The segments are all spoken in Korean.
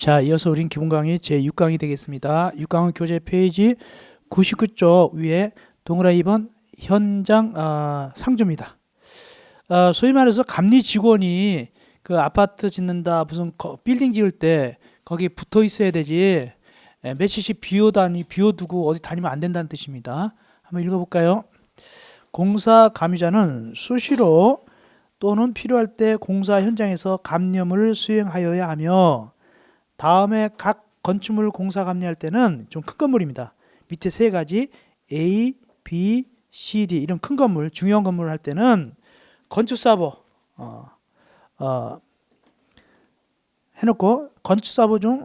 자, 이어서 우린 기본 강의 제6강이 되겠습니다. 6강은 교재 페이지 99쪽 위에 동그라미 2번 현장 상주입니다. 소위 말해서 감리 직원이 그 아파트 짓는다 무슨 빌딩 지을 때 거기 붙어 있어야 되지 며칠씩 비워두고 어디 다니면 안 된다는 뜻입니다. 한번 읽어볼까요? 공사 감리자는 수시로 또는 필요할 때 공사 현장에서 감염을 수행하여야 하며 다음에 각 건축물 공사 감리할 때는 좀 큰 건물입니다. 밑에 세 가지 A, B, C, D 이런 큰 건물, 중요한 건물을 할 때는 건축사보 해놓고 건축사보 중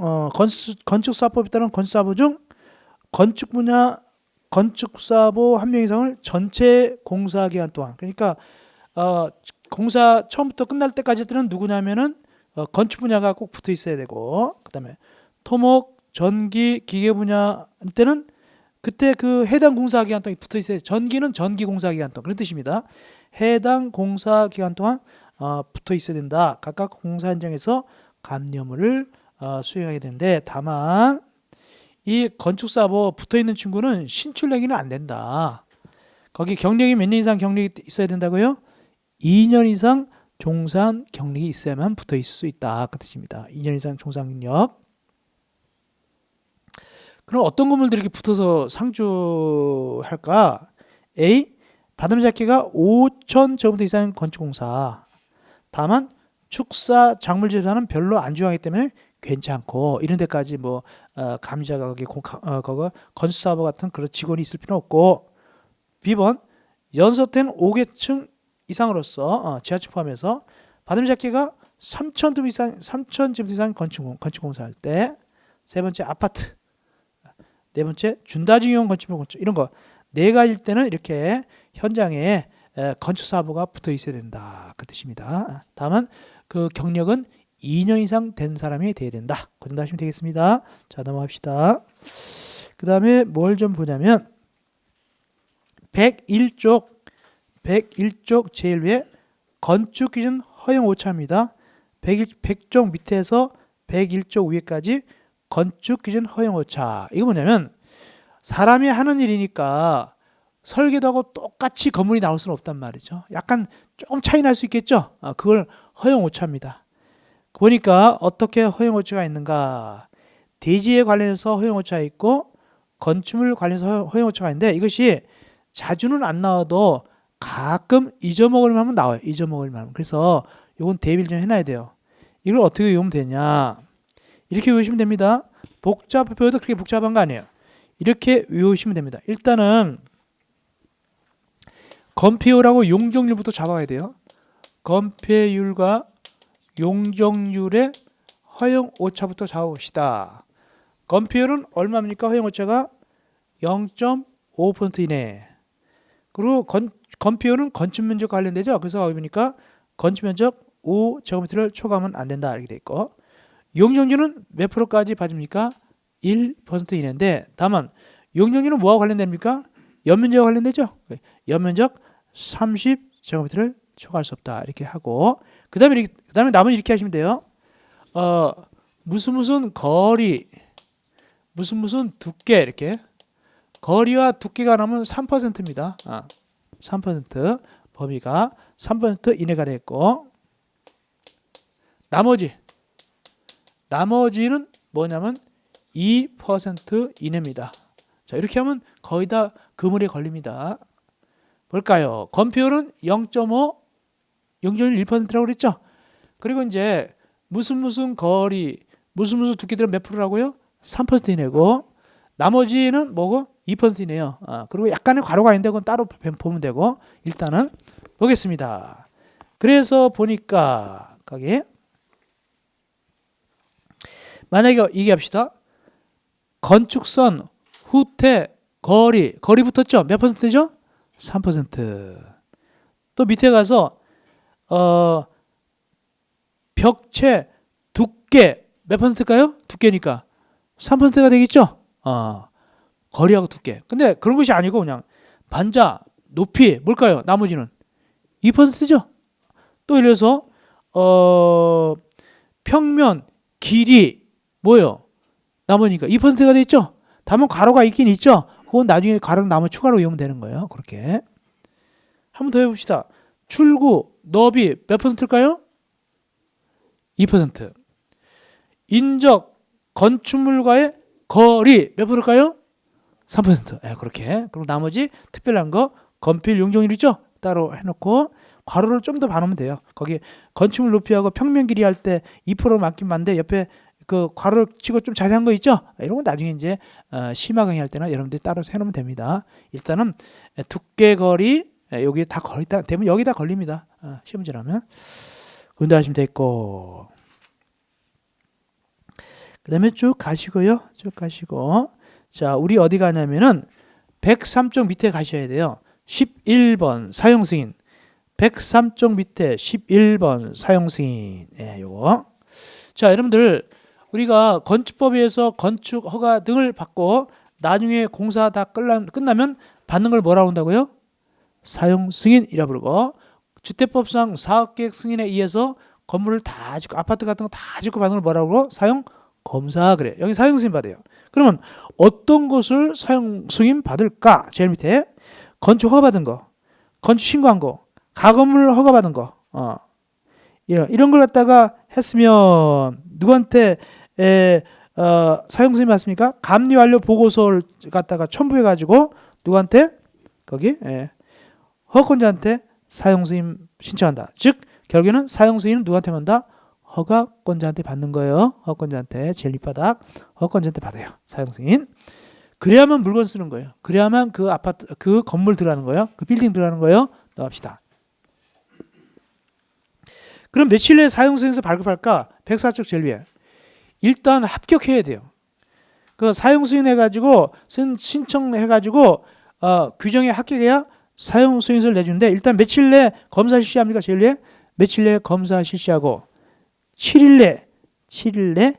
건축사법에 따른 건축사보 중 건축 분야 건축사보 한 명 이상을 전체 공사 기간 동안 그러니까 공사 처음부터 끝날 때까지 때는 누구냐면은 건축 분야가 꼭 붙어 있어야 되고 그다음에 토목, 전기, 기계 분야 때는 그때 그 해당 공사 기간 동안 붙어 있어야 돼. 전기는 전기 공사 기간 동안 그런 뜻입니다. 해당 공사 기간 동안 붙어 있어야 된다. 각각 공사 현장에서 감염을 수행하게 되는데 다만 이 건축사보 붙어 있는 친구는 신출내기는 안 된다. 거기 경력이 몇 년 이상 경력이 있어야 된다고요? 2년 이상 종산 경력이 있어야만 붙어 있을 수 있다. 그 뜻입니다. 2년 이상 종산 경력. 그럼 어떤 건물들이 이렇게 붙어서 상주할까? A. 받음잡기가 5,000제곱미터 이상 건축공사. 다만 축사 작물집사는 별로 안 중요하기 때문에 괜찮고 이런 데까지 뭐 감리자가 거기 건축사업 같은 그런 직원이 있을 필요 없고 B번 연소된 5계층 이상으로서 지하철 포함해서 받음잡기가 3,000제곱미터 이상 건축공사할 때 세 번째 아파트 네 번째 준다중용 건축물 이런 거 네 가지일 때는 이렇게 현장에 건축사보가 붙어 있어야 된다 그 뜻입니다. 다만 그 경력은 2년 이상 된 사람이 돼야 된다. 그 정도 하시면 되겠습니다. 자 넘어갑시다. 그 다음에 뭘 좀 보냐면 101쪽 제일 위에 건축기준 허용 오차입니다. 100쪽 밑에서 101쪽 위에까지 건축기준 허용 오차. 이거 뭐냐면 사람이 하는 일이니까 설계도 하고 똑같이 건물이 나올 수는 없단 말이죠. 약간 조금 차이 날 수 있겠죠. 그걸 허용 오차입니다. 보니까 어떻게 허용 오차가 있는가. 대지에 관련해서 허용 오차가 있고 건축물 관련해서 허용 오차가 있는데 이것이 자주는 안 나와도 가끔 잊어먹을만 하면 나와요. 잊어먹을만 하면. 그래서 이건 대비를 좀 해놔야 돼요. 이걸 어떻게 외우면 되냐. 이렇게 외우시면 됩니다. 배워도 그렇게 복잡한 거 아니에요. 이렇게 외우시면 됩니다. 일단은 건폐율하고 용적률부터 잡아야 돼요. 건폐율과 용적률의 허용 오차부터 잡아봅시다. 건폐율은 얼마입니까? 허용 오차가 0.5% 이내. 그리고 건폐율은 건축면적 관련되죠. 그래서 보니까 건축면적 5제곱미터를 초과하면 안 된다 이렇게 돼 있고 용적률은 몇 프로까지 빠집니까? 1% 이내인데 다만 용적률은 뭐와 관련됩니까? 연면적과 관련되죠. 연면적 30제곱미터를 초과할 수 없다 이렇게 하고 그 다음에 나머지 이렇게 하시면 돼요. 무슨 거리 무슨 두께 이렇게 거리와 두께가 나면 3%입니다. 3% 범위가 3% 이내가 됐고 나머지는 뭐냐면 2% 이내입니다. 자 이렇게 하면 거의 다 그물에 걸립니다. 볼까요? 건폐율은 0.5, 용적률 1%라고 그랬죠? 그리고 이제 무슨 거리, 무슨 두께들은 몇 프로라고요? 3% 이내고 나머지는 뭐고? 2% 이내요. 그리고 약간의 괄호가 있는데 그건 따로 보면 되고 일단은 보겠습니다. 그래서 보니까 거기 만약에 얘기합시다. 건축선, 후퇴, 거리 붙었죠? 몇 %죠? 3%. 또 밑에 가서 벽체 두께 몇 %일까요? 두께니까 3%가 되겠죠? 거리하고 두께. 근데 그런 것이 아니고 그냥 반자, 높이 뭘까요? 나머지는 2%죠? 또 예를 들어서 평면, 길이 뭐예요? 남으니까 2%가 돼 있죠? 다만 괄호가 있긴 있죠? 그건 나중에 괄호는 남은 추가로 이용하면 되는 거예요. 그렇게. 한 번 더 해봅시다. 출구, 너비 몇 퍼센트일까요? 2%. 인적, 건축물과의 거리 몇 프로일까요? 3%. 네, 그렇게. 그리고 나머지 특별한 거 건필 용적률 있죠? 따로 해놓고 괄호를 좀 더 반하면 돼요. 거기 건축물 높이하고 평면 길이 할 때 2%를 맡기면 안 돼. 옆에 그 괄호 치고 좀 자세한 거 있죠? 이런 건 나중에 이제 심화 강의 할 때는 여러분들이 따로 해놓으면 됩니다. 일단은 두께 거리 여기 다 걸리다 되면 여기 다 걸립니다. 시험 문제라면 그런데 하시면 되겠고 그 다음에 쭉 가시고요. 쭉 가시고 자 우리 어디 가냐면은 103쪽 밑에 가셔야 돼요. 11번 사용 승인 103쪽 밑에 11번 사용 승인 요거 자 여러분들 우리가 건축법에 의해서 건축 허가 등을 받고 나중에 공사 다 끝나면 받는 걸 뭐라고 한다고요? 사용 승인이라 부르고 주택법상 사업계획 승인에 의해서 건물을 다 짓고 아파트 같은 거 다 짓고 받는 걸 뭐라고 그러고 사용 검사 그래. 여기 사용 승인 받아요. 그러면 어떤 것을 사용 승인 받을까? 제일 밑에 건축 허가 받은 거, 건축 신고한 거, 가건물 허가 받은 거, 이런 걸 갖다가 했으면 누구한테 사용 승인 받습니까? 감리 완료 보고서를 갖다가 첨부해 가지고 누구한테 거기 허가권자한테 사용 승인 신청한다. 즉 결국에는 사용 승인은 누구한테 받는다? 허가권자한테 받는 거예요. 허가권자한테 제일 밑바닥 허가권자한테 받아요. 사용 승인. 그래야만 물건 쓰는 거예요. 그래야만 그 아파트 그 건물 들어가는 거예요. 그 빌딩 들어가는 거예요. 넘어갑시다. 그럼 며칠 내에 사용 승인서 발급할까? 104쪽 제일 위에. 일단 합격해야 돼요. 그 사용 승인해 가지고 신청해 가지고 규정에 합격해야 사용 승인서를 내주는데 일단 며칠 내에 검사 실시합니까? 제일 위에 며칠 내에 검사 실시하고 7일 내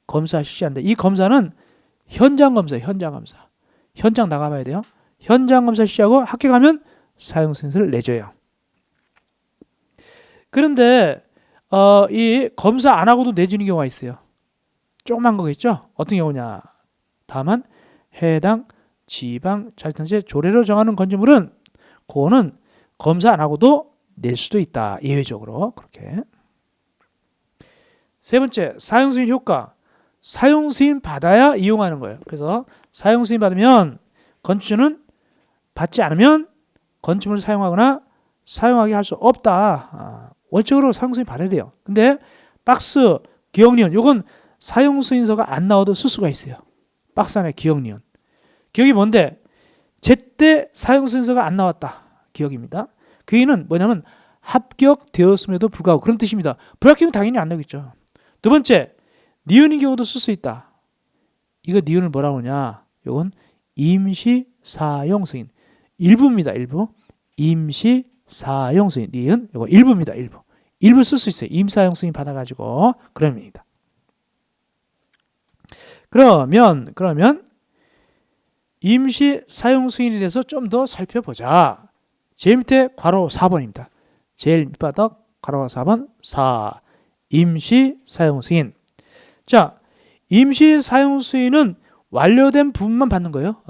검사 실시한다. 이 검사는 현장 검사예요. 현장 나가봐야 돼요. 현장 검사 실시하고 합격하면 사용 승인서를 내줘요. 그런데 이 검사 안 하고도 내주는 경우가 있어요. 조그만 거겠죠? 어떤 경우냐? 다만 해당 지방 자치단체 조례로 정하는 건축물은 그거는 검사 안 하고도 낼 수도 있다. 예외적으로 그렇게. 세 번째, 사용 승인 효과. 사용 승인 받아야 이용하는 거예요. 그래서 사용 승인 받으면 건축주는 받지 않으면 건축물을 사용하거나 사용하게 할 수 없다. 원칙으로 사용 승인 받아야 돼요. 근데 박스, 기억니은 요건 사용 승인서가 안 나와도 쓸 수가 있어요. 박스 안에 기억니은. 기억이 뭔데? 제때 사용 승인서가 안 나왔다. 기억입니다. 그 의미는 뭐냐면 합격되었음에도 불구하고 그런 뜻입니다. 불합격은 당연히 안 나오겠죠. 두 번째, 니은인 경우도 쓸 수 있다. 이거 니은을 뭐라고 하냐? 이건 임시 사용 승인. 일부입니다. 일부. 임시 사용 승인. 니은 이거 일부입니다. 일부 쓸 수 있어요. 임시 사용 승인 받아가지고 그런 의미입니다. 그러면 임시 사용 승인에 대해서 좀 더 살펴보자. 제일 밑에 괄호 4번입니다. 제일 밑바닥 괄호 4번 4. 임시 사용 승인. 자, 임시 사용 승인은 완료된 부분만 받는 거예요.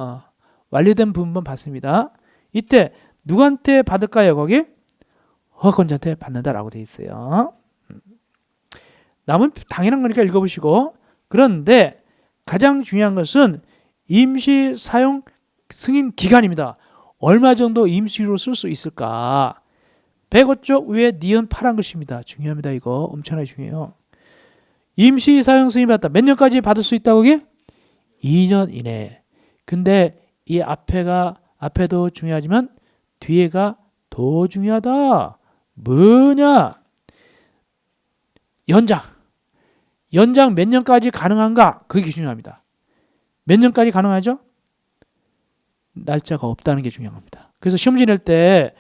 완료된 부분만 받습니다. 이때 누구한테 받을까요? 거기 허가권자한테 받는다라고 되어 있어요. 남은 당연한 거니까 읽어보시고. 그런데 가장 중요한 것은 임시 사용 승인 기간입니다. 얼마 정도 임시로 쓸 수 있을까? 105쪽 위에 니은 파란 글씨입니다. 중요합니다. 이거 엄청나게 중요해요. 임시 사용 승인 받다. 몇 년까지 받을 수 있다고 그게? 2년 이내. 근데 이 앞에도 중요하지만 뒤에가 더 중요하다. 뭐냐? 연장 몇 년까지 가능한가? 그게 중요합니다. 몇 년까지 가능하죠? 날짜가 없다는 게 중요한 겁니다. 그래서 시험지 낼 때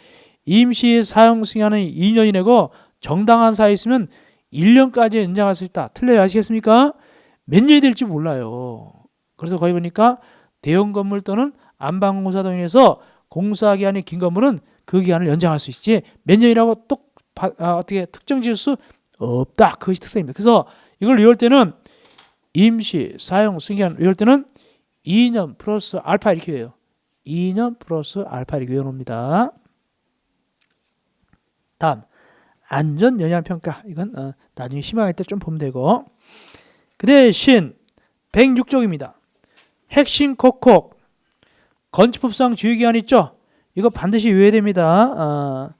임시 사용 승인하는 2년 이내고 정당한 사유에 있으면 1년까지 연장할 수 있다. 틀려요. 아시겠습니까? 몇 년이 될지 몰라요. 그래서 거기 보니까 대형 건물 또는 안방공사 등에서 공사 기한이 긴 건물은 그 기한을 연장할 수 있지 몇 년이라고 어떻게 특정 지을 수 없다. 그것이 특성입니다. 그래서 이걸 이럴 때는 임시, 사용, 승계한 이럴 때는 2년 플러스 알파 이렇게 외워요. 2년 플러스 알파 이렇게 외워놓습니다. 다음 안전 영향평가. 이건 나중에 심화할 때 좀 보면 되고, 그 대신 106쪽입니다. 핵심 콕콕 건축법상 주의기간 있죠? 이거 반드시 외워야 됩니다.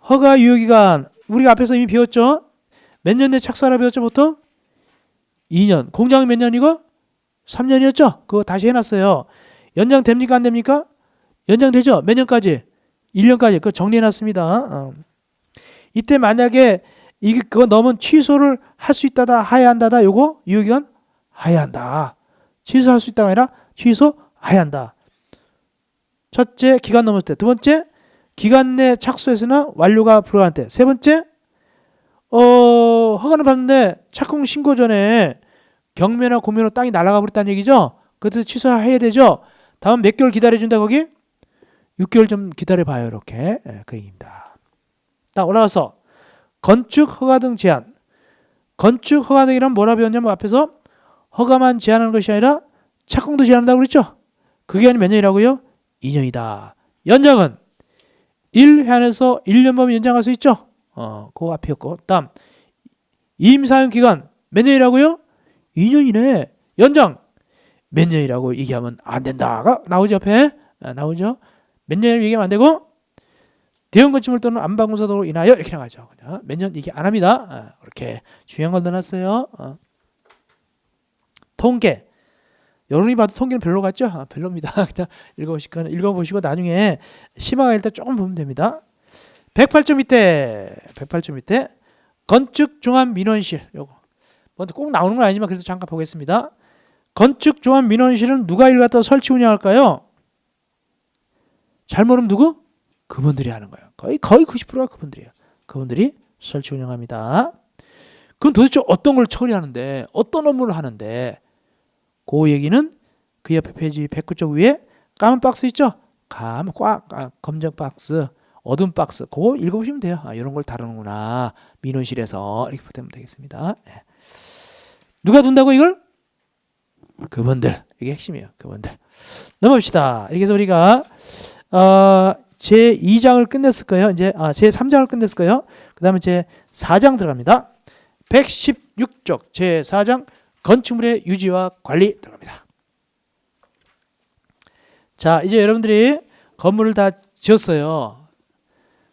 허가 유효기간 우리가 앞에서 이미 배웠죠? 몇 년 내 착수하라 배웠죠 보통? 2년. 공장 몇 년이고? 3년이었죠? 그거 다시 해놨어요. 연장 됩니까 안 됩니까? 연장 되죠? 몇 년까지? 1년까지. 그거 정리해놨습니다. 이때 만약에 이게 그거 넘으면 취소를 할 수 있다다 하야 한다다 요거 유효기간 하야 한다. 취소할 수 있다가 아니라 취소해야 한다. 첫째, 기간 넘었을 때. 두 번째, 기간 내 착수해서나 완료가 불가한 때. 세 번째, 허가를 받는데 착공 신고 전에 경매나 공매로 땅이 날아가 버렸다는 얘기죠. 그것도 취소해야 되죠. 다음 몇 개월 기다려준다 거기? 6개월 좀 기다려봐요. 이렇게. 그 얘기입니다. 딱 올라가서 건축 허가 등 제한. 건축 허가 등이란 뭐라 배웠냐면 앞에서 허가만 제한하는 것이 아니라 착공도 제한한다고 그랬죠. 그 기간이 몇 년이라고요? 2년이다. 연장은 1회안에서 1년 범위 연장할 수 있죠. 그 앞이었고. 다음 임사용 기간 몇 년이라고요? 2년이네. 연장 몇 년이라고 얘기하면 안 된다가 나오죠. 옆에 나오죠. 몇 년이라고 얘기하면 안 되고, 대형 건축물 또는 안방공사도로 인하여 이렇게 나가죠. 몇 년 얘기 안 합니다. 이렇게 중요한 걸 넣어놨어요. 통계. 여러분이 봐도 통계는 별로 같죠? 별로입니다. 그냥 읽어보시고 나중에 심화가 일 때 조금 보면 됩니다. 108점 밑에 건축 종합 민원실. 요거 먼저 꼭 나오는 건 아니지만 그래도 잠깐 보겠습니다. 건축 종합 민원실은 누가 이걸 갖다 설치 운영할까요? 잘 모르면 누구? 그분들이 하는 거예요. 거의 90%가 그분들이에요. 그분들이 설치 운영합니다. 그럼 도대체 어떤 걸 처리하는데, 어떤 업무를 하는데, 그 얘기는 그 옆에 페이지 109쪽 위에 까만 박스 있죠? 검정 박스, 어두운 박스, 그거 읽어보시면 돼요. 이런 걸 다루는구나. 민원실에서 이렇게 보면 되겠습니다. 누가 둔다고 이걸? 그분들. 이게 핵심이에요. 그분들. 넘어갑시다. 이렇게 해서 우리가 제2장을 끝냈을 거예요. 이제 제3장을 끝냈을 거예요. 그 다음에 제4장 들어갑니다. 116쪽 제4장 건축물의 유지와 관리 들어갑니다. 자, 이제 여러분들이 건물을 다 지었어요.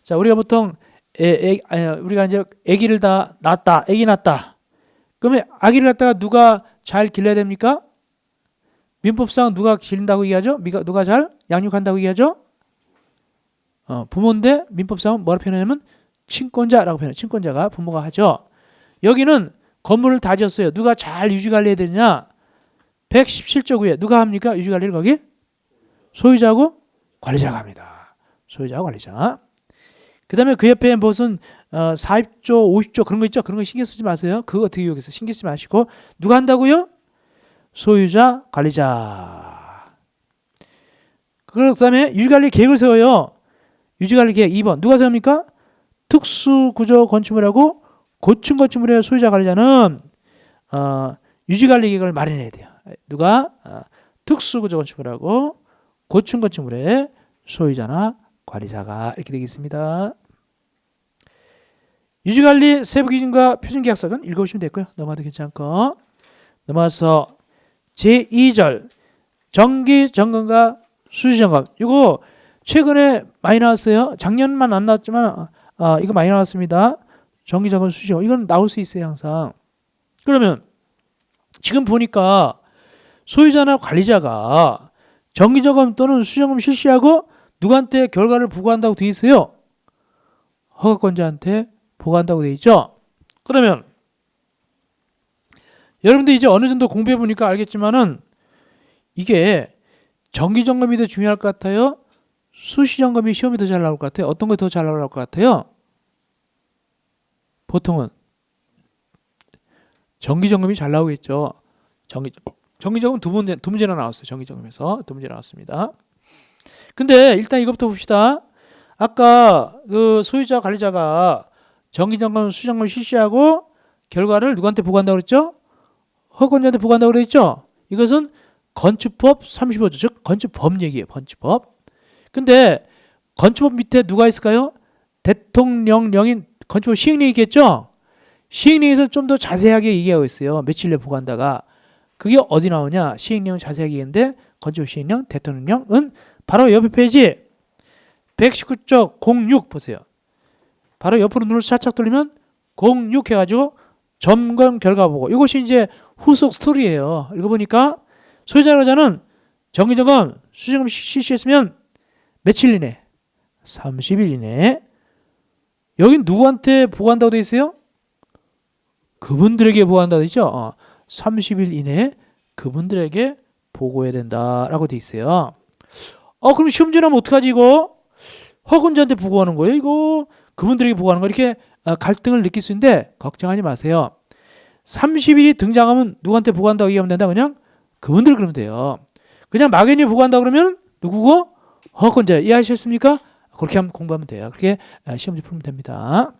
자, 우리가 보통 우리가 이제 아기를 다 낳았다. 아기 낳았다. 그러면 아기를 갖다가 누가 잘 길러야 됩니까? 민법상 누가 기른다고 얘기하죠? 누가 잘 양육한다고 얘기하죠? 부모인데 민법상은 뭐라 표현하냐면 친권자라고 표현해요. 친권자가 부모가 하죠. 여기는 건물을 다 지었어요. 누가 잘 유지관리해야 되느냐? 117조 위에 누가 합니까? 유지관리를 거기? 소유자하고 관리자가 합니다. 소유자하고 관리자. 그 다음에 그 옆에 무슨 40조, 50조 그런 거 있죠? 그런 거 신경 쓰지 마세요. 그거 어떻게 여기서 신경 쓰지 마시고 누가 한다고요? 소유자, 관리자. 그 다음에 유지관리 계획을 세워요. 유지관리 계획 2번. 누가 세웁니까? 특수구조 건축물하고 고층 건축물의 소유자 관리자는 유지관리 계획을 마련해야 돼요. 누가? 특수구조 건축물하고 고층 건축물의 소유자나 관리자가 이렇게 되겠습니다. 유지관리 세부기준과 표준계약서는 읽어보시면 됐고요. 넘어가도 괜찮고. 넘어가서 제2절 정기점검과 수시점검. 이거 최근에 많이 나왔어요. 작년만 안 나왔지만 이거 많이 나왔습니다. 정기점검 수시점검. 이건 나올 수 있어요. 항상. 그러면 지금 보니까 소유자나 관리자가 정기점검 또는 수시점검 실시하고 누구한테 결과를 보고한다고 되어 있어요? 허가권자한테 보고한다고 되어 있죠? 그러면 여러분들 이제 어느 정도 공부해 보니까 알겠지만은 이게 정기점검이 더 중요할 것 같아요? 수시점검이 시험이 더 잘 나올 것 같아요? 어떤 게 더 잘 나올 것 같아요? 보통은 정기점검이 잘 나오겠죠. 정기점검 두 문제나 나왔어요. 정기점검에서 두 문제 나왔습니다. 근데 일단 이것부터 봅시다. 아까 그 소유자 관리자가 정기점검, 수시점검 실시하고 결과를 누구한테 보고한다고 그랬죠? 허권자한테 보고한다고 그랬죠? 이것은 건축법 35조, 즉 건축법 얘기예요. 건축법. 근데 건축법 밑에 누가 있을까요? 대통령령인 건축법 시행령이 있겠죠? 시행령에서 좀 더 자세하게 얘기하고 있어요. 며칠 내에 보고한다가. 그게 어디 나오냐? 시행령 자세하게 얘기했는데 건축법 시행령, 대통령령은 바로 옆에 페이지 119쪽 06 보세요. 바로 옆으로 눈을 살짝 돌리면 06 해가지고 점검 결과 보고, 이것이 이제 후속 스토리예요. 읽어보니까 소유자는 정기점검, 수정점 실시했으면 며칠 이내? 30일 이내. 여긴 누구한테 보고한다고 돼 있어요? 그분들에게 보고한다고 돼 있죠? 30일 이내에 그분들에게 보고해야 된다라고 돼 있어요. 그럼 시험 지나면 어떡하지 이거? 허근자한테 보고하는 거예요 이거? 그분들에게 보고하는 거? 이렇게 갈등을 느낄 수 있는데 걱정하지 마세요. 30일이 등장하면 누구한테 보고한다고 얘기하면 된다. 그냥 그분들 그러면 돼요. 그냥 막연히 보고한다 그러면 누구고? 허근자. 이해하셨습니까? 그렇게 하면 공부하면 돼요. 그렇게 시험지 풀면 됩니다.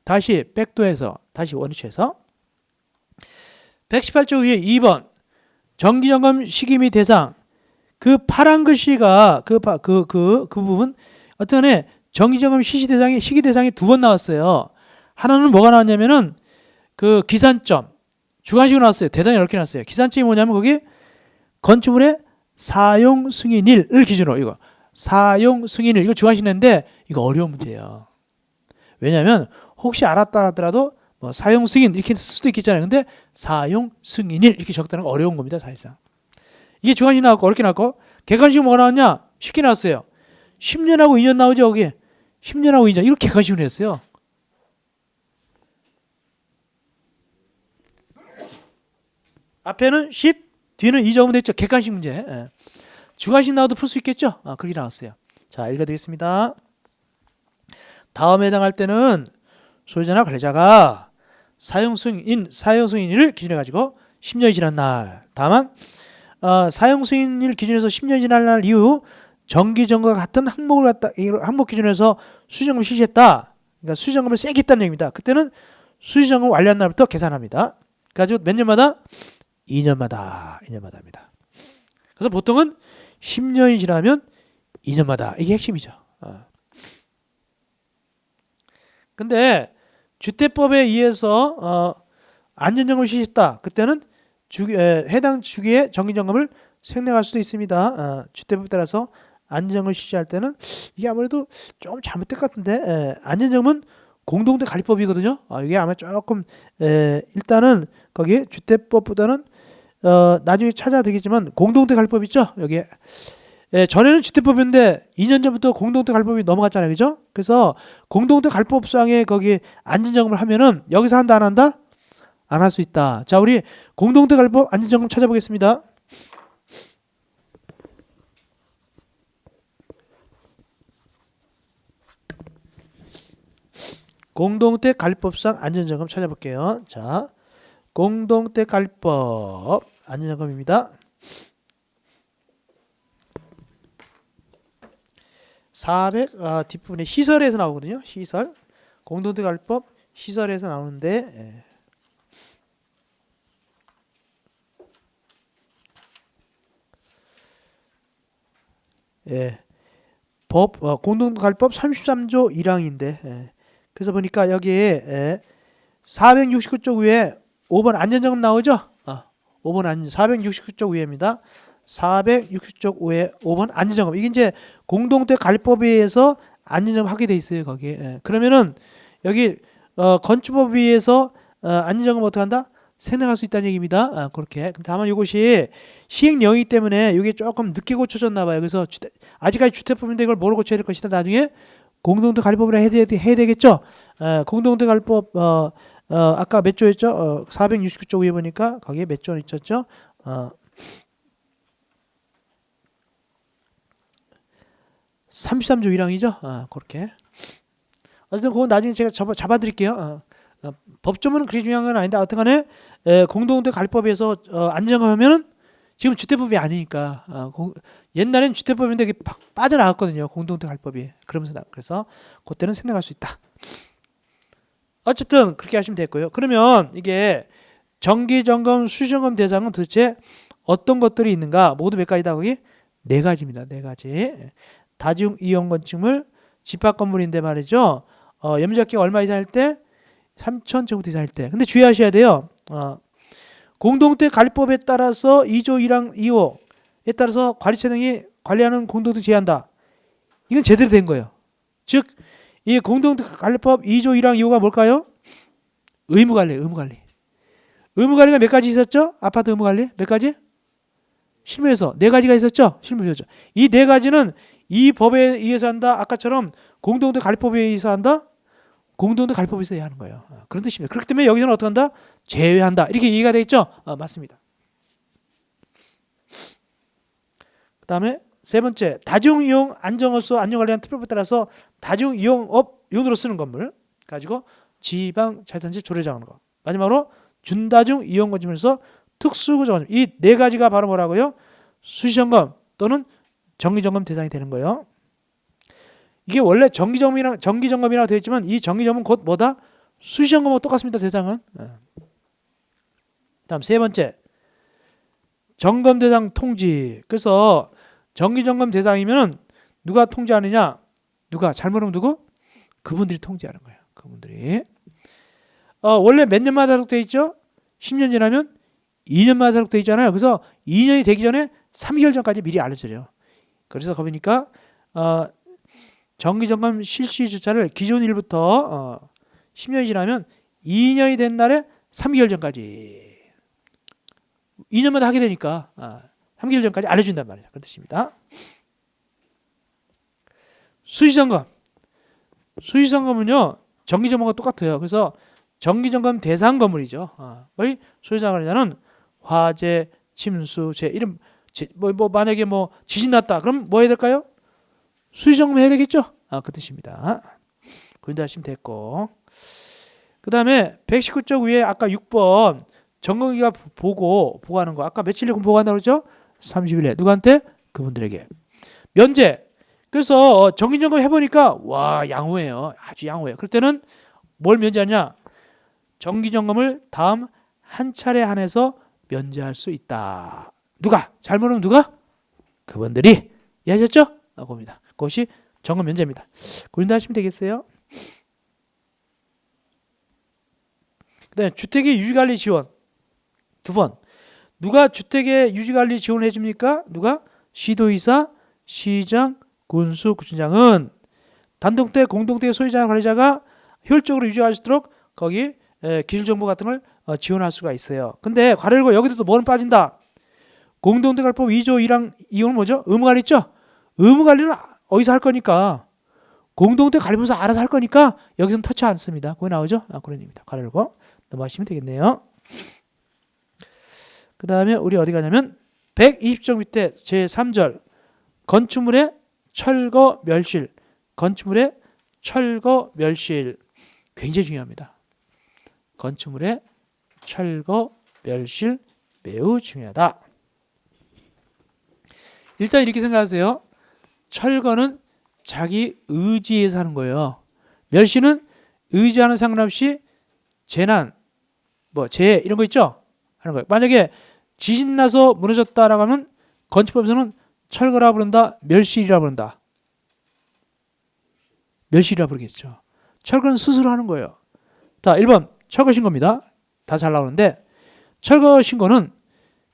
다시 백도에서 다시 원위치에서 118조 위에 2번 정기점검 시기 및 대상, 그 파란 글씨가 그 부분 어떤 애 정기점검 시기 대상이 두 번 나왔어요. 하나는 뭐가 나왔냐면은 그 기산점 주관식으로 나왔어요. 대단히 어렵게 나왔어요. 기산점이 뭐냐면 거기 건축물의 사용 승인일을 기준으로, 이거 사용 승인일 이거 주관식 냈는데 이거 어려운 문제예요. 왜냐하면 혹시 알았다 하더라도 뭐 사용 승인 이렇게 쓸 수도 있겠잖아요. 근데 사용 승인일 이렇게 적다는 거 어려운 겁니다. 사실상 이게 주관식 나왔고 어렵게 나왔고, 객관식 뭐가 나왔냐? 쉽게 나왔어요. 10년하고 2년 나오죠. 여기 10년하고 2년 이렇게 객관식으로 했어요. 앞에는 10, 뒤는 2 적으면 됐죠. 객관식 문제. 주관식 나와도 풀 수 있겠죠. 그렇게 나왔어요. 자, 읽어드리겠습니다. 다음에 해당할 때는 소유자나 관리자가 사용 승인을 기준해 가지고 10년이 지난 날, 다만 사용 승인을 기준해서 10년이 지난 날 이후 정기점검과 같은 항목 기준에서 수리점검을 실시했다. 그러니까 수리점검을 세게 했다는 얘기입니다. 그때는 수리점검 완료한 날부터 계산합니다. 그래가지고 몇 년마다? 2년마다입니다. 그래서 보통은 10년이 지나면 2년마다, 이게 핵심이죠. 근데 주택법에 의해서 안전점검을 실시했다. 그때는 해당 주기에 정기점검을 생략할 수도 있습니다. 주택법에 따라서 안전점검을 실시할 때는 이게 아무래도 좀 잘못된 것 같은데, 안전점검은 공동대 관리법이거든요. 이게 아마 조금 일단은 거기 주택법보다는 나중에 찾아야 되겠지만 공동대 관리법 있죠. 여기에 전에는 주택법인데 2년 전부터 공동대 관리법이 넘어갔잖아요. 그죠? 그래서 공동대 관리법상에 거기 안전점검을 하면은 여기서 한다 안 한다? 안 할 수 있다. 자, 우리 공동대 관리법 안전점검 찾아보겠습니다. 공동대 관리법상 안전점검 찾아볼게요. 자, 공동대 관리법 안전점검입니다. 400 뒷부분에 시설에서 나오거든요. 시설 공동대 관리법 시설에서 나오는데 법 공동대 관리법 33조 1항인데 그래서 보니까 여기에 469쪽 위에 5번 안전점검 나오죠? 5번 469쪽 위에입니다. 460쪽 위에 5번 안전점검. 이게 이제 공동대 관리법에 의해서 안전점검 하게 돼 있어요, 거기에. 그러면은 여기 건축법에 의해서 안전점검 어떻게 한다? 생략할 수 있다는 얘기입니다. 그렇게. 다만 이것이 시행령이기 때문에 이게 조금 늦게 고쳐졌나 봐요. 그래서 아직까지 주택법인데 이걸 뭐로 고쳐야 될 것이다. 나중에 공동대 관리법으로 해야 되겠죠. 공동대 관리법 아까 몇 조였죠? 469조 위에 보니까 거기에 몇 조 있었죠? 33조 1항이죠. 그렇게. 어쨌든 그건 나중에 제가 잡아드릴게요. 법조문은 그리 중요한 건 아닌데 어떤 간에 공동대 관리법에서 안전점검하면은 지금 주택법이 아니니까 옛날엔 주택법인데 이게 빠져나갔거든요. 공동대 관리법이. 그래서 그때는 생략할 수 있다. 어쨌든 그렇게 하시면 됐고요. 그러면 이게 정기점검, 수시점검 대상은 도대체 어떤 것들이 있는가? 모두 몇 가지다 거기? 네 가지입니다. 네 가지. 다중 이용 건축물, 집합 건물인데 말이죠. 염자기가 얼마 이상일 때? 3,000제곱미터 이상일 때. 근데 주의하셔야 돼요. 공동택 관리법에 따라서 2조 1항 2호에 따라서 관리처 등이 관리하는 공동택 제한다. 이건 제대로 된 거예요. 즉, 이 공동택 관리법 2조 1항 2호가 뭘까요? 의무관리예요. 의무관리. 의무관리가 몇 가지 있었죠? 아파트 의무관리 몇 가지? 실무에서 네 가지가 있었죠? 실무에서. 이 네 가지는 이 법에 의해서 한다. 아까처럼 공동택 관리법에 의해서 한다. 공동택 관리법에 의해서 하는 거예요. 그런 뜻입니다. 그렇기 때문에 여기서는 어떻게 한다? 제외한다. 이렇게 이해가 되겠죠? 맞습니다. 그 다음에 세 번째, 다중이용 안정업소 안전관리한 특별법에 따라서 다중이용업 용도로 쓰는 건물 가지고 지방자치단체 조례정하는 거. 마지막으로 준다중 이용 건축물에서 특수구조 건축물. 이 네 가지가 바로 뭐라고요? 수시점검 또는 정기점검 대상이 되는 거예요. 이게 원래 정기점검이라고 되어 있지만 이 정기점검은 곧 뭐다? 수시점검하고 똑같습니다. 대상은. 다음 세 번째, 점검 대상 통지. 그래서 정기점검 대상이면은 누가 통지하느냐? 누가 잘못하면 누구? 그분들이 통지하는 거예요. 그분들이. 원래 몇 년마다 하도록 되어 있죠? 10년 지나면 2년마다 하도록 되어 있잖아요. 그래서 2년이 되기 전에 3개월 전까지 미리 알려줘요. 그래서 거기니까 정기점검 실시 절차를 기존 일부터 10년이 지나면 2년이 된 날에 3개월 전까지 2년마다 하게 되니까 3개월 전까지 알려준단 말이에요. 그런 뜻입니다. 수시점검. 수시점검은요. 정기점검과 똑같아요. 그래서 정기점검 대상 건물이죠. 의 소유자관리자는 화재, 침수, 재 이런 만약에 지진 났다. 그럼 뭐 해야 될까요? 수시점검 해야 되겠죠. 그 뜻입니다. 그런데 하시면 됐고. 그 다음에 119쪽 위에 아까 6번 점검기가 보고하는 거. 아까 며칠 내에 보고한다고 그러죠? 30일에. 누구한테? 그분들에게. 면제. 그래서 정기점검 해보니까 와 양호해요. 아주 양호해요. 그럴 때는 뭘 면제하냐? 정기점검을 다음 한 차례 한해서 면제할 수 있다. 누가? 잘못하면 누가? 그분들이. 이해하셨죠? 그겁니다. 그것이 점검 면제입니다. 그런데 하시면 되겠어요? 그 다음에 주택의 유지관리 지원. 두 번. 누가 주택의 유지관리 지원을 해줍니까? 누가? 시도의사, 시장, 군수, 구청장은 단독대, 공동대 소유자 관리자가 효율적으로 유지할 수 있도록 거기 기술정보 같은 걸 지원할 수가 있어요. 근데 괄호 열고 여기도 또 뭐는 빠진다? 공동대 관리법 2조 1항 2호는 뭐죠? 의무관리 있죠? 의무관리는 어디서 할 거니까 공동대 관리부서 알아서 할 거니까 여기서는 터치 않습니다. 거기 나오죠? 그런 의미입니다. 괄호 열고 넘어가시면 되겠네요. 그 다음에 우리 어디 가냐면 120쪽 밑에 제3절 건축물의 철거 멸실. 건축물의 철거 멸실 굉장히 중요합니다. 건축물의 철거 멸실 매우 중요하다. 일단 이렇게 생각하세요. 철거는 자기 의지에서 하는 거예요. 멸실은 의지하는 상관없이 재난, 재해 이런 거 있죠? 하는 거예요. 만약에 지진 나서 무너졌다라고 하면 건축법에서는 철거라 부른다, 멸실이라 부른다. 멸실이라 부르겠죠. 철거는 스스로 하는 거예요. 자, 1번 철거 신고입니다. 다 잘 나오는데 철거 신고는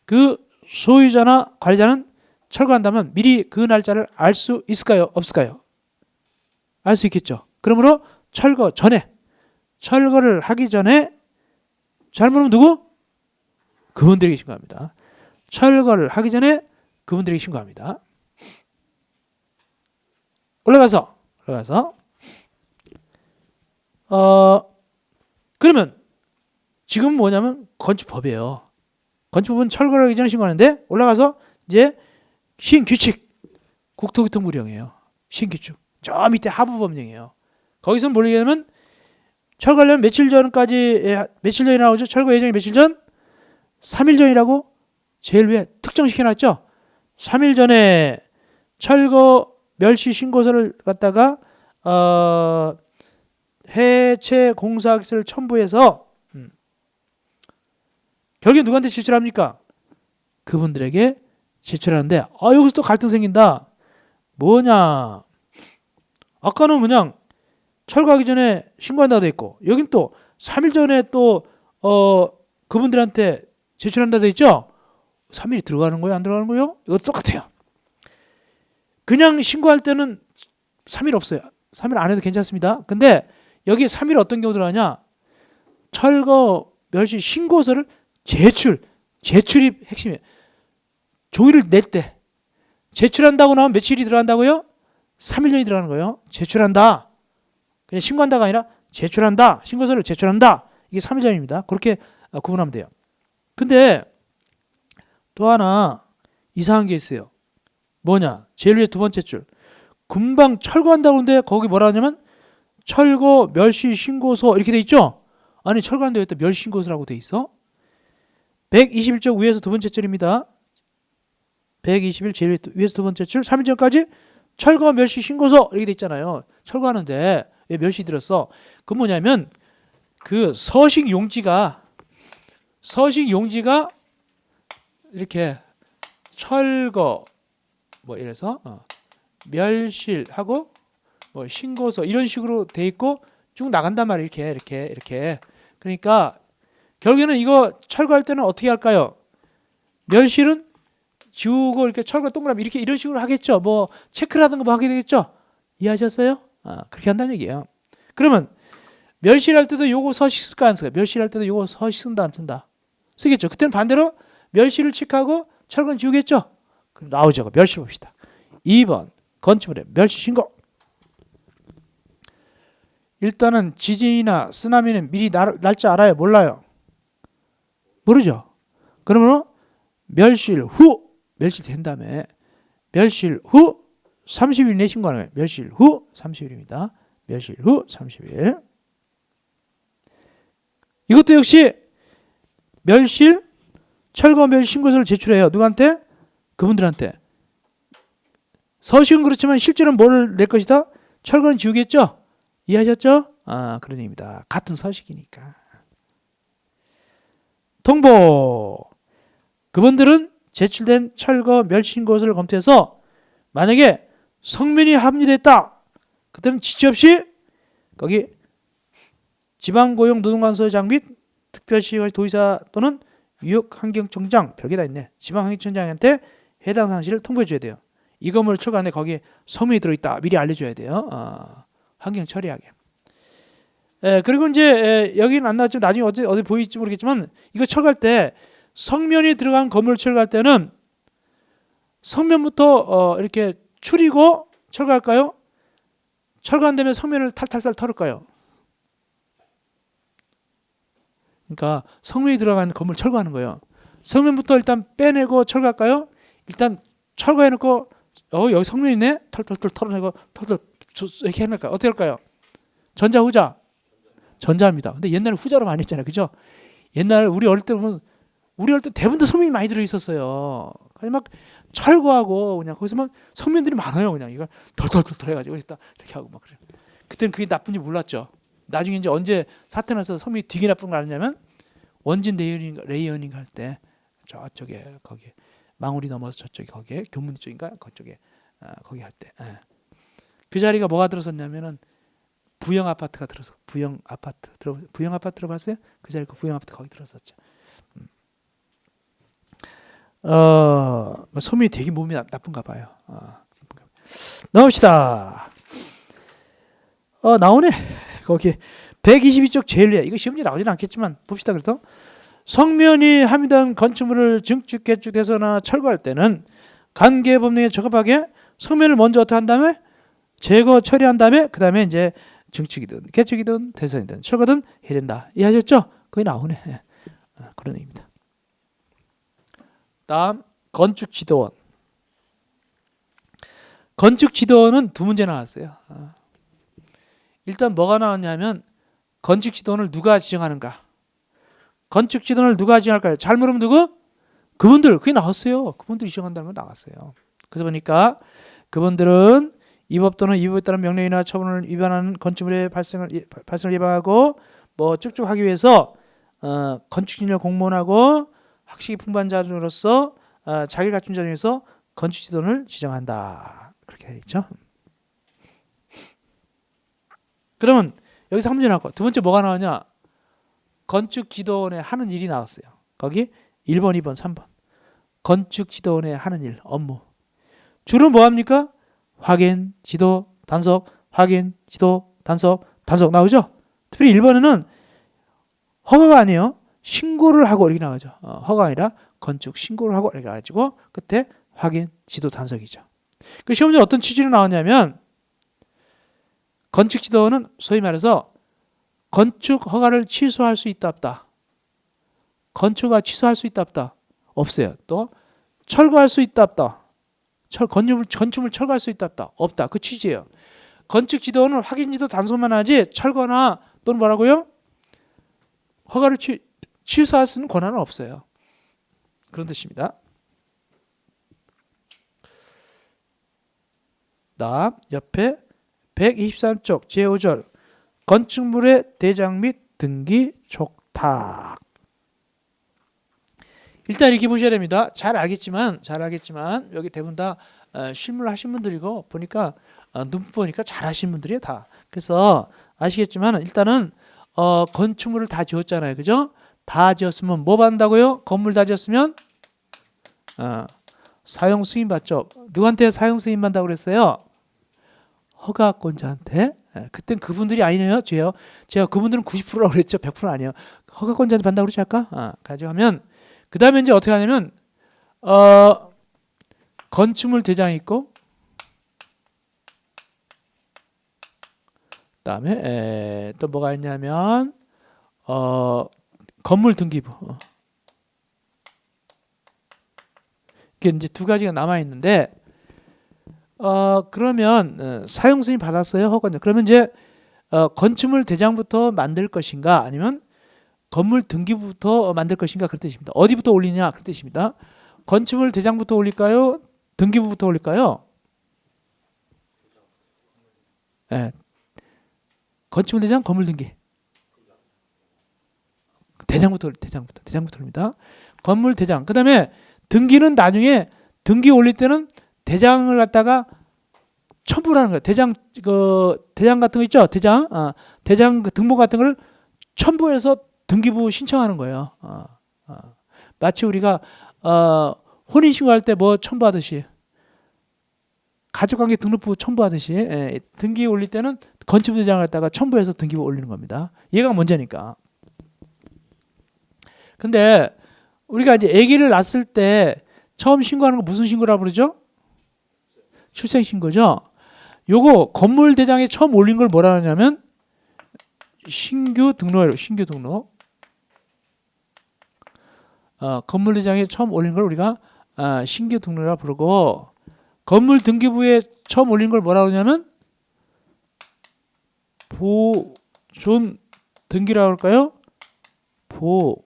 그 소유자나 관리자는 철거한다면 미리 그 날짜를 알 수 있을까요? 없을까요? 알 수 있겠죠. 그러므로 철거 전에 철거를 하기 전에 잘못하면 누구? 그분들에게 신고합니다. 철거를 하기 전에 그분들에게 신고합니다. 올라가서 그러면 지금 뭐냐면 건축법이에요. 건축법은 철거를 하기 전에 신고하는데 올라가서 이제 시행규칙 국토교통부령이에요. 시행규칙 저 밑에 하부법령이에요. 거기서는 뭘 얘기하면 철거하려면 며칠 전이 나오죠. 철거 예정이 며칠 전? 3일 전이라고 제일 위에 특정시켜놨죠. 3일 전에 철거 멸시 신고서를 갖다가 해체 공사기를 첨부해서 결국에 누구한테 제출합니까? 그분들에게 제출하는데 여기서 또 갈등 생긴다. 뭐냐? 아까는 그냥 철거하기 전에 신고한다고 돼 있고 여긴 또 3일 전에 또 그분들한테 제출한다고 돼 있죠? 3일이 들어가는 거예요? 안 들어가는 거예요? 이것도 똑같아요. 그냥 신고할 때는 3일 없어요. 3일 안 해도 괜찮습니다. 근데 여기 3일 어떤 경우 들어가냐? 철거 멸실 신고서를 제출이 핵심이에요. 종이를 낼 때 제출한다고 나오면 며칠이 들어간다고요? 3일 전이 들어가는 거예요. 제출한다. 그냥 신고한다가 아니라 제출한다. 신고서를 제출한다. 이게 3일 전입니다. 그렇게 구분하면 돼요. 근데 또 하나 이상한 게 있어요. 뭐냐? 제일 위에 두 번째 줄. 금방 철거한다고 하는데 거기 뭐라 하냐면 철거 멸실 신고서 이렇게 돼 있죠? 아니 철거한다고 했다 멸실 신고서라고 돼 있어? 121쪽 위에서 두 번째 줄입니다. 121 제일 위에서 두 번째 줄 3일 전까지 철거 멸실 신고서 이렇게 돼 있잖아요. 철거하는데 왜 멸시 들었어? 그 뭐냐면 그 서식 용지가 이렇게 철거 뭐 이래서 멸실하고 뭐 신고서 이런 식으로 돼 있고 쭉 나간단 말이에요. 이렇게. 그러니까 결국에는 이거 철거할 때는 어떻게 할까요? 멸실은 지우고 이렇게 철거 동그라미 이렇게 이런 식으로 하겠죠. 뭐 체크라든가 뭐 하게 되겠죠. 이해하셨어요? 그렇게 한다는 얘기예요. 그러면 멸실할 때도 요거 서식 쓸까 안 쓸까? 멸실할 때도 요거 서식 쓴다 안 쓴다? 쓰겠죠. 그때는 반대로 멸실을 체크하고 철거는 지우겠죠. 그럼 나오죠. 멸실 봅시다. 2번 건축물의 멸실 신고. 일단은 지진이나 쓰나미는 미리 날짜 알아요? 몰라요? 모르죠. 그러면 멸실된 다음에 멸실 후 30일 내 신고하는 거예요. 멸실 후 30일입니다. 멸실 후 30일. 이것도 역시 철거 멸실 신고서를 제출해요. 누구한테? 그분들한테. 서식은 그렇지만 실제로는 뭐를 낼 것이다? 철거는 지우겠죠? 이해하셨죠? 그런 얘기입니다. 같은 서식이니까. 통보. 그분들은 제출된 철거 멸실 신고서를 검토해서 만약에 성면이 합류됐다. 그때는 지체 없이 거기 지방고용노동관서장 및 특별시의 도의사 또는 유역환경청장 별게 다 있네. 지방환경청장한테 해당 사실을 통보해 줘야 돼요. 이 건물 철거하는데 거기에 성면이 들어있다. 미리 알려줘야 돼요. 환경 처리하게. 그리고 이제 여기는 안 나왔지만 나중에 어디 보일지 모르겠지만 이거 철거할 때 성면이 들어간 건물 철거할 때는 성면부터 이렇게 추리고 철거할까요? 철거한 다음에 성면을 탈탈탈 털을까요? 그러니까 성면이 들어간 건물 철거하는 거예요. 성면부터 일단 빼내고 철거할까요? 일단 철거해놓고 여기 성면 있네? 털털털 털어내고 털털 이렇게 해놓을까요? 어떻게 할까요? 전자 후자? 전자입니다. 근데 옛날에 후자로 많이 했잖아요. 그죠? 옛날 우리 어릴 때 보면 우리 어릴 때 대부분 성면이 많이 들어있었어요. 그냥 막 철거하고 그냥 거기서만 성면들이 많아요. 그냥 이걸 덜덜덜 해가지고 이렇게 하고 막 그래요. 그때는 그게 나쁜지 몰랐죠. 나중에 이제 언제 사태 나서 성면이 되게 나쁜 걸 알았냐면 원진 레이어닝 할 때 저쪽에 거기 망우리 넘어서 저쪽에 거기에 교문 쪽인가 그쪽에 거기 할 때 그 자리가 뭐가 들어섰냐면은 부영 아파트가 들어서 부영 아파트 들어봤어요? 그 자리 그 부영 아파트 거기 들어섰죠. 소민이 되게 몸이 나쁜가 봐요. 나옵시다. 나오네. 거기 122쪽 제일 위에 이거 시험지 나오진 않겠지만 봅시다. 그래도 성면이 함유된 건축물을 증축, 개축, 대소나 철거할 때는 관계 법령에 적합하게 성면을 먼저 어떻게 한 다음에 제거 처리한 다음에 그 다음에 이제 증축이든 개축이든 대선이든 철거든 해야 된다. 이해하셨죠? 거기 나오네. 그런 얘기입니다. 다음 건축지도원. 건축지도원은 두 문제 나왔어요. 일단 뭐가 나왔냐면 건축지도원을 누가 지정하는가? 건축지도원을 누가 지정할까요? 잘 물으면 누구? 그분들. 그게 나왔어요. 그분들이 지정한다는 건 나왔어요. 그래서 보니까 그분들은 이 법 또는 이 법에 따른 명령이나 처분을 위반하는 건축물의 발생을 예방하고 뭐 쭉쭉 하기 위해서 건축인력 공무원하고 학식이 풍부한 자로서 자기를 갖춘 자 중에서 건축지도원을 지정한다. 그렇게 되어 있죠. 그러면 여기서 한 문제 나왔고 두 번째 뭐가 나오냐? 건축지도원의 하는 일이 나왔어요. 거기 1번, 2번, 3번. 건축지도원의 하는 일, 업무. 주로 뭐 합니까? 확인, 지도, 단속, 확인, 지도, 단속, 단속 나오죠? 특별히 1번에는 허가가 아니에요. 신고를 하고 이렇게 나오죠. 허가가 아니라 건축 신고를 하고 이렇게 가지고 끝에 확인, 지도, 단속이죠. 그 시험문제 어떤 취지로 나오냐면 건축지도원은 소위 말해서 건축 허가를 취소할 수 있다 없다. 건축허가 취소할 수 있다 없다. 없어요. 또 철거할 수 있다 없다. 건축물 철거할 수 있다 없다. 없다. 그 취지예요. 건축지도원은 확인지도 단속만 하지 철거나 또는 뭐라고요? 허가를 취소할 수 있는 권한은 없어요. 그런 뜻입니다. 다음 옆에 123쪽 제5절 건축물의 대장 및 등기 촉탁. 일단 이렇게 보셔야 됩니다. 잘 알겠지만 여기 대부분 다 실무를 하신 분들이고 보니까 눈 보니까 잘 하신 분들이에요 다. 그래서 아시겠지만 일단은 건축물을 다 지었잖아요, 그죠? 다 지었으면 뭐 받는다고요? 건물 다 지었으면 사용 승인 받죠. 누구한테 사용 승인 받는다고 그랬어요? 허가권자한테. 그땐 그분들이 아니네요. 제가 그분들은 90%라고 그랬죠. 100% 아니에요. 허가권자한테 받는다고 그러지 않을까? 가져가면 그 다음에 이제 어떻게 하냐면 건축물 대장이 있고 그 다음에 또 뭐가 있냐면 건물 등기부. 이게 이제 두 가지가 남아 있는데 그러면 사용 승인 받았어요, 허가는. 그러면 이제 건축물 대장부터 만들 것인가 아니면 건물 등기부터 만들 것인가 그런 뜻입니다. 어디부터 올리냐 그런 뜻입니다. 건축물 대장부터 올릴까요? 등기부부터 올릴까요? 네. 건축물 대장, 건물 등기. 대장부터 올립니다. 건물 대장. 그 다음에 등기는 나중에 등기 올릴 때는 대장을 갖다가 첨부를 하는 거예요. 대장 같은 거 있죠? 대장 등본 같은 걸 첨부해서 등기부 신청하는 거예요. 마치 우리가 혼인신고할 때 뭐 첨부하듯이 가족관계 등록부 첨부하듯이 등기 올릴 때는 건축부대장을 갖다가 첨부해서 등기부 올리는 겁니다. 얘가 먼저니까. 근데 우리가 이제 아기를 낳았을 때 처음 신고하는 거 무슨 신고라고 그러죠? 출생신고죠. 요거 건물 대장에 처음 올린 걸 뭐라 하냐면 신규 등록이에요. 신규 등록. 건물 대장에 처음 올린 걸 우리가 신규 등록이라고 부르고 건물 등기부에 처음 올린 걸 뭐라 그러냐면 보존 등기라고 할까요? 보전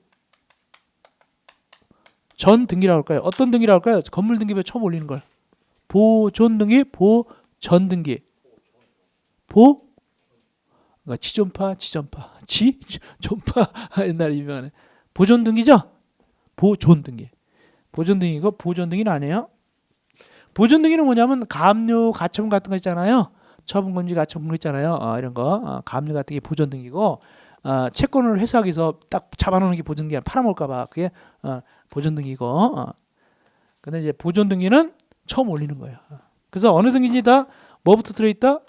등기라고 할까요? 어떤 등기라고 할까요? 건물 등기부에 처음 올리는 걸. 보존 등기, 보전 등기. 지존파, 옛날에 유명하네. 보존 등기죠? 보존 등기. 보존 등기고 보존 등기는 아니에요. 보존 등기는 뭐냐면 가압류, 가처분 같은 거 있잖아요. 처분금지, 가처분 거 있잖아요. 이런 거 가압류 같은 게 보존 등기고 채권을 회수하기 위해서 딱 잡아놓는 게 보존 등기야. 팔아먹을까봐 그게 보존 등기고. 근데 이제 보존 등기는 처음 올리는 거예요. 그래서 어느 등기인지 다 뭐부터 들어있다?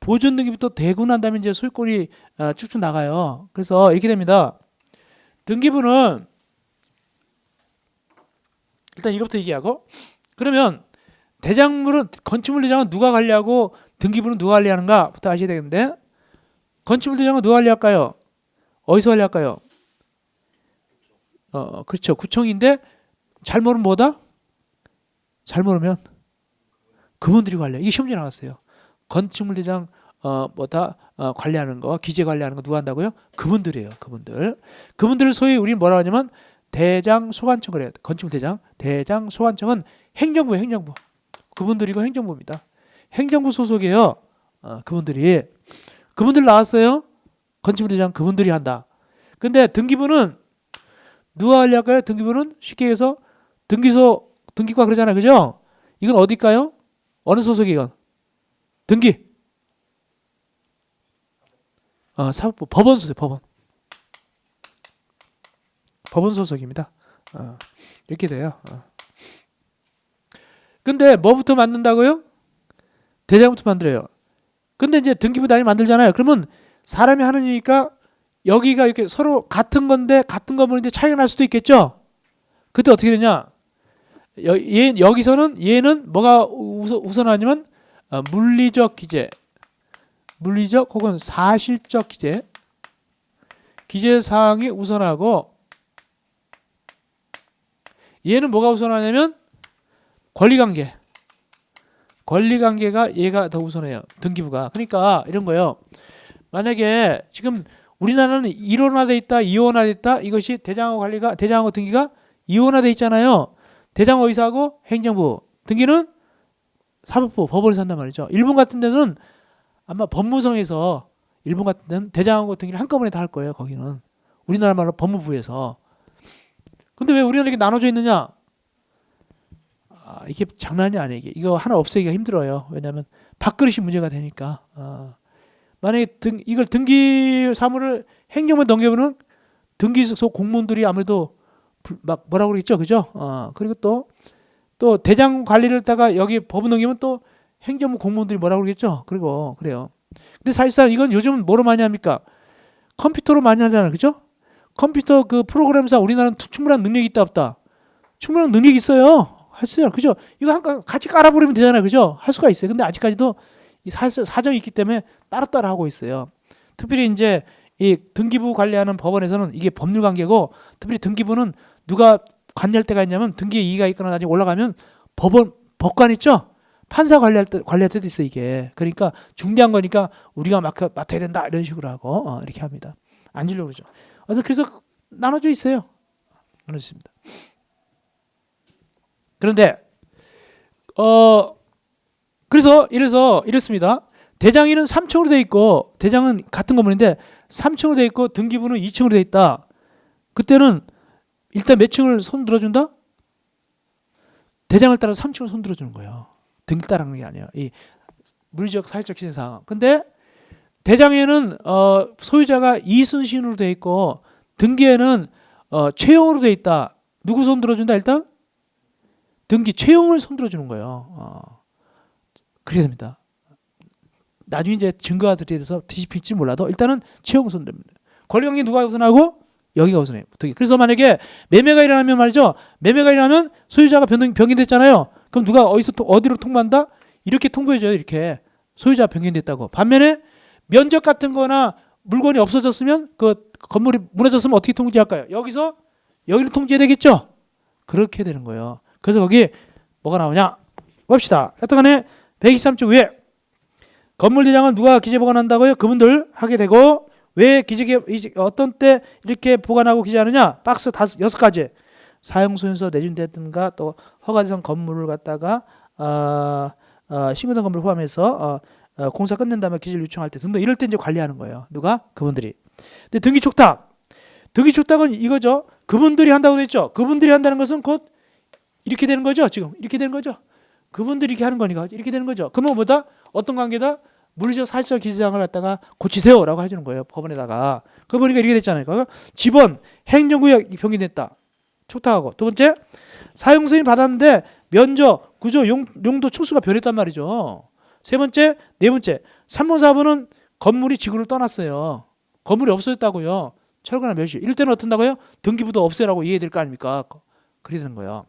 보존 등기부터 대고 난 다음에 이제 소유권이 쭉쭉 나가요. 그래서 이렇게 됩니다. 등기부는 일단 이것부터 얘기하고 그러면 건축물 대장은 누가 관리하고 등기부는 누가 관리하는가부터 아셔야 되겠는데 건축물 대장은 누가 관리할까요? 어디서 관리할까요? 그렇죠. 구청인데 잘 모르면 뭐다? 잘 모르면 그분들이 관리해. 이게 시험지 나왔어요. 건축물 대장 관리하는 거, 기재 관리하는 거 누가 한다고요? 그분들이에요. 그분들을 소위 우리는 뭐라 하냐면 대장 소관청 그래요. 건축물 대장 소관청은 행정부. 그분들이고 행정부입니다. 행정부 소속이에요. 그분들 나왔어요. 건축부대장 그분들이 한다. 근데 등기부는 누가 하려고요? 등기부는 쉽게 해서 등기과 그러잖아요. 그죠? 이건 어딜까요? 어느 소속이 이건? 등기. 사법부, 법원 소속, 법원. 법원 소속입니다. 이렇게 돼요. 근데 뭐부터 만든다고요? 대장부터 만들어요. 근데 이제 등기부단위 만들잖아요. 그러면 사람이 하는 일이니까 여기가 이렇게 서로 같은 건데 같은 건물인데 차이가 날 수도 있겠죠. 그때 어떻게 되냐? 여기서는 얘는 뭐가 우선하냐면 물리적 기재, 물리적 혹은 사실적 기재 사항이 우선하고 얘는 뭐가 우선하냐면 권리관계가 얘가 더 우선해요. 등기부가. 그러니까 이런 거예요. 만약에 지금 우리나라는 일원화돼 있다, 이원화돼 있다. 이것이 대장하고 등기가 이원화돼 있잖아요. 대장 의사하고 행정부, 등기는 사법부, 법원에서 한단 말이죠. 일본 같은 데는 아마 법무성에서 일본 같은 데는 대장하고 등기를 한꺼번에 다 할 거예요. 거기는 우리나라 말로 법무부에서. 근데 왜 우리나라 이렇게 나눠져 있느냐? 이게 장난이 아니에요. 이거 하나 없애기가 힘들어요. 왜냐하면 밥그릇이 문제가 되니까. 만약에 이걸 등기 사무를 행정부에 넘겨보면 등기소 공무원들이 아무래도 막 뭐라고 그러겠죠, 그죠? 그리고 또 대장 관리를 했다가 여기 법원 넘기면 또 행정부 공무원들이 뭐라고 그러겠죠. 그리고 그래요. 근데 사실상 이건 요즘 뭐로 많이 합니까? 컴퓨터로 많이 하잖아요, 그죠? 컴퓨터 그 프로그램사 우리나라는 충분한 능력이 있다 없다? 충분한 능력이 있어요. 했어요. 그죠? 이거 같이 깔아버리면 되잖아요. 그죠? 할 수가 있어요. 근데 아직까지도 이 사정이 있기 때문에 따로따로 하고 있어요. 특별히 이제 이 등기부 관리하는 법원에서는 이게 법률 관계고, 특별히 등기부는 누가 관리할 때가 있냐면 등기에 이의가 있거나 나중에 올라가면 법관 있죠? 판사 관리할 때도 있어요, 이게. 그러니까 중대한 거니까 우리가 맡아야 된다. 이런 식으로 하고, 이렇게 합니다. 안 주려고 그러죠. 그래서 나눠져 있어요. 나눠져 있습니다. 그런데 그래서 이렇습니다. 대장일은 3층으로 돼 있고, 대장은 같은 건물인데 3층으로 돼 있고 등기부는 2층으로 돼 있다. 그때는 일단 몇 층을 손 들어준다? 대장을 따라 3층을 손 들어주는 거예요. 등기 따라하는 게 아니에요. 이 물리적 사회적 신상. 근데 대장에는 소유자가 이순신으로 돼 있고 등기에는 최영으로 돼 있다. 누구 손 들어준다? 일단 등기 최영을 손들어주는 거예요. 그래야 됩니다. 나중에 이제 증거가 들이대서 뒤집힐지 몰라도 일단은 최영 손들입니다. 권리관계 누가 우선하고? 여기가 우선해요. 그래서 만약에 매매가 일어나면 말이죠. 매매가 일어나면 소유자가 변경됐잖아요. 그럼 누가 어디로 통보한다? 이렇게 통보해줘요. 이렇게 소유자가 변경됐다고. 반면에 면적 같은 거나 물건이 없어졌으면 그 건물이 무너졌으면 어떻게 통지할까요? 여기로 통지해야 되겠죠? 그렇게 되는 거예요. 그래서 거기 뭐가 나오냐? 봅시다. 하여튼간에 123조 위에 건물대장은 누가 기재 보관한다고요? 그분들 하게 되고, 왜 어떤 때 이렇게 보관하고 기재하느냐? 박스 6가지. 사용소에서 내준다든가 또 허가대상 건물을 갖다가 신고된 건물을 포함해서 공사 끝낸 다음에 기재를 요청할 때 등등 이럴 때 이제 관리하는 거예요. 누가? 그분들이. 근데 등기촉탁은 이거죠. 그분들이 한다고 했죠. 그분들이 한다는 것은 곧 이렇게 되는 거죠. 지금 이렇게 되는 거죠. 그분들이 이렇게 하는 거니까 이렇게 되는 거죠. 그러면 뭐다? 어떤 관계다? 물리적 사실적 기재사항을 갖다가 고치세요라고 해주는 거예요. 법원에다가. 그거 보니까 이렇게 됐잖아요. 그러니까 집원 행정구역 변경됐다. 촉탁하고. 두 번째, 사용 승인 받았는데 면적, 구조, 용도, 축수가 변했단 말이죠. 세 번째, 네 번째, 3번, 4번은 건물이 지구를 떠났어요. 건물이 없어졌다고요. 철거나 멸시. 이럴 때는 어떤다고요? 등기부도 없애라고 이해될 거 아닙니까? 그래 되는 거예요.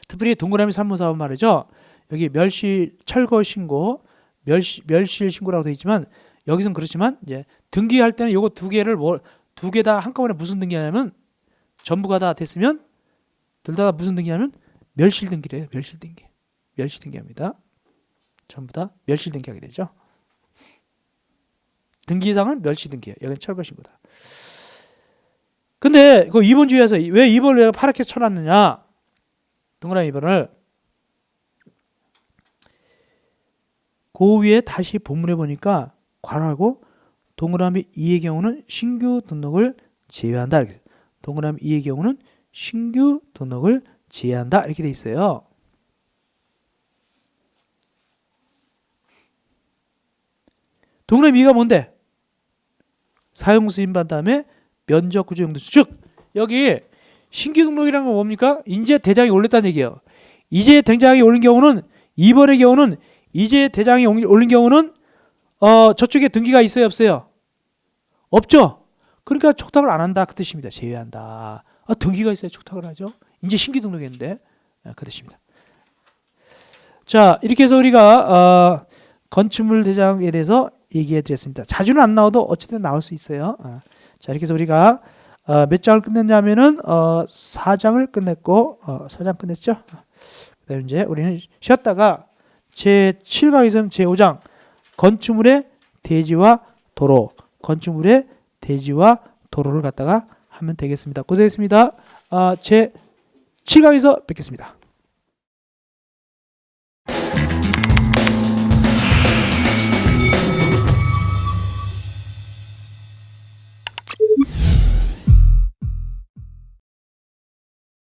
특별히 동그라미 3번, 4번 말이죠. 여기 멸시, 철거 신고, 멸실 신고라고 되어 있지만 여기서는 그렇지만 이제 등기할 때는 요거 두 개 다 한꺼번에 무슨 등기하냐면 전부가 다 됐으면 둘 다 무슨 등기하면 멸실 등기래요. 멸실 등기합니다. 전부 다 멸실 등기하게 되죠. 등기상은 멸실 등기예요. 여기는 철거 신고다. 근데 그 2번 주의해서 왜 2번을 내가 파랗게 쳐놨느냐? 동그라미 2번을 그 위에 다시 본문에 보니까 괄호하고 동그라미 2의 경우는 신규 등록을 제외한다. 이렇게. 동그라미 2의 경우는 신규 등록을 제외한다. 이렇게 돼 있어요. 동그라미 2가 뭔데? 사용수임반 다음에 면적 구조 용도 즉 여기 신규 등록이라는 건 뭡니까? 인재 대장이 올렸다는 얘기예요. 이제 대장이 올린 경우는 2번의 경우는 이제 대장이 올린 경우는 저쪽에 등기가 있어요, 없어요? 없죠. 그러니까 촉탁을 안 한다 그 뜻입니다. 제외한다. 등기가 있어야 촉탁을 하죠. 이제 신규 등록했는데 그 뜻입니다. 자, 이렇게 해서 우리가 건축물 대장에 대해서 얘기해 드렸습니다. 자주는 안 나와도 어쨌든 나올 수 있어요. 자, 이렇게 해서 우리가 몇 장을 끝냈냐면은 4장을 끝냈고 4장 끝냈죠. 그다음에 이제 우리는 쉬었다가 제 7강에서는 제 5장 건축물의 대지와 도로, 건축물의 대지와 도로를 갖다가 하면 되겠습니다. 고생했습니다. 제 7강에서 뵙겠습니다.